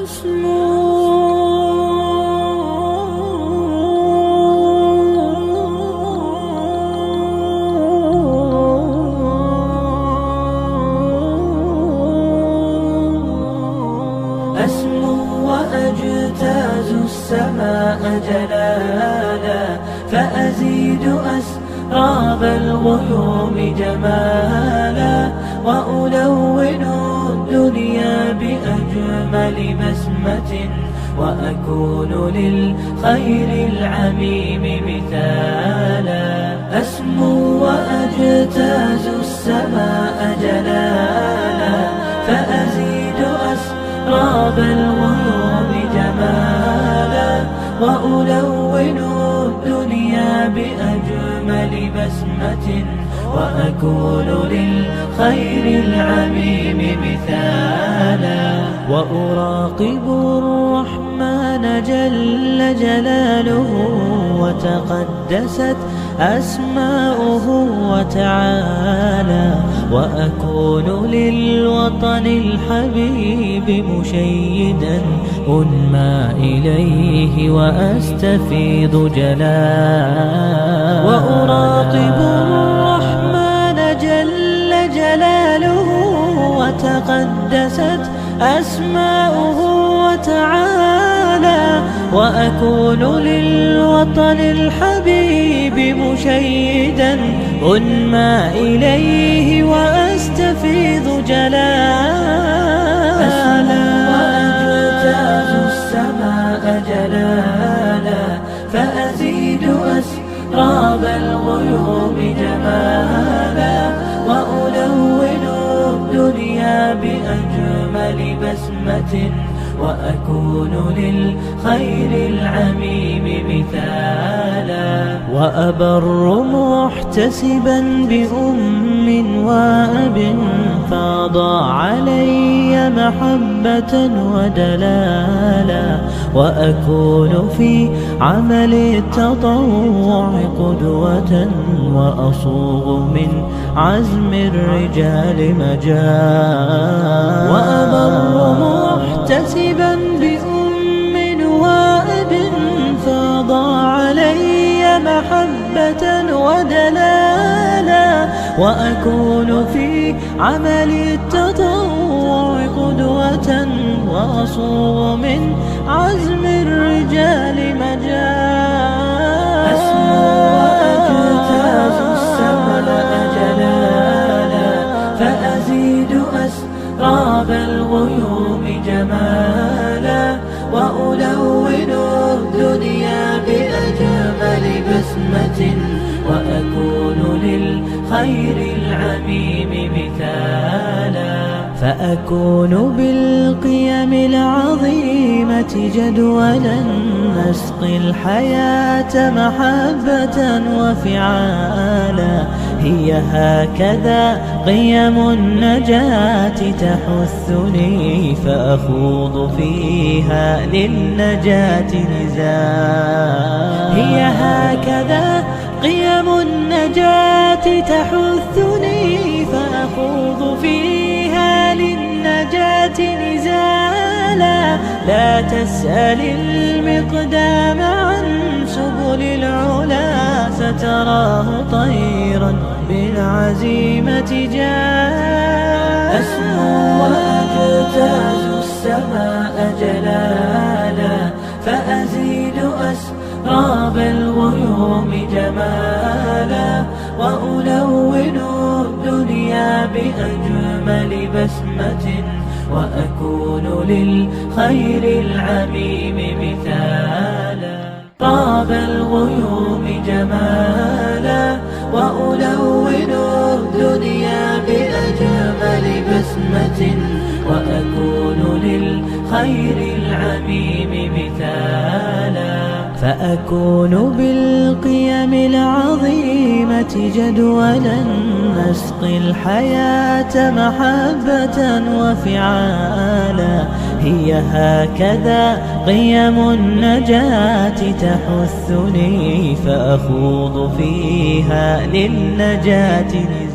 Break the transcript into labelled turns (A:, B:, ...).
A: أسمو وأجتاز السماء جلالا، فأزيد أسراب الغيوم جمالا، وألون الدنيا بأجمل بسمة، وأكون للخير العميم مثالا. أسمو وأجتاز السماء جلالا، فأزيد أسراب الغيوم جمالا، وألون الدنيا بأجمل بسمة، وأكون للخير العميم مثالا. وأراقب الرحمن جل جلاله، وتقدست أسماؤه وتعالى، وأكون للوطن الحبيب مشيدا أنمى إليه وأستفيض جلالا. وأراقب الرحمن جل جلاله، وتقدست أسماؤه وتعالى، وأكون للوطن الحبيب مشيدا أنمى إليه وأستفيض جلالا.
B: أسمو وأجتاز السماء جلالا، فأزيد أسراب الغيوم جمالا، وألون الدنيا بأجمل بسمة، وأكون للخير العميم مثالا.
A: وأبر محتسبا بأم وأب، فاض علي محبة ودلالا، وأكون في عمل التطوع قدوة، وأصوغ من عزم الرجال مجالا. وأبر محتسبا بأم وأب، فاض علي محبة ودلالا، وأكون في عمل التطوع قدوة، وأصوغ من عزم الرجال مجالا.
B: أسمو وأجتاز السماء جلالا، فأزيد أسراب الغيوم جمالا، وألون الدنيا بأجمل بسمة، وأكون للخير العميم مثالا.
A: فأكون بالقيم العظيمة جدولا، نسقي الحياة محبة وفعالا. هي هكذا قيم النجاة تحثني، فأخوض فيها للنجاة نزالا. هي هكذا قيم النجاة تحثني، فأخوض فيها للنجاة نزالا. لا تسأل المقدام عن سبل العلا، ستراه طيرا بالعزيمة جالا.
B: أسمو وأجتاز السماء جلالا، فأزيد أسراب الغيوم جمالا، وألون الدنيا بأجمل بسمة، وأكون للخير العميم مثالا. طاب الغيوم جمالا، وألون الدنيا بأجمل بسمة، وأكون للخير العميم مثالا.
A: فأكون بالقيم العظيمة جدولا، نسقي الحياة محبة وفعالا. هي هكذا قيم النجاة تحثني، فأخوض فيها للنجاة نزالا.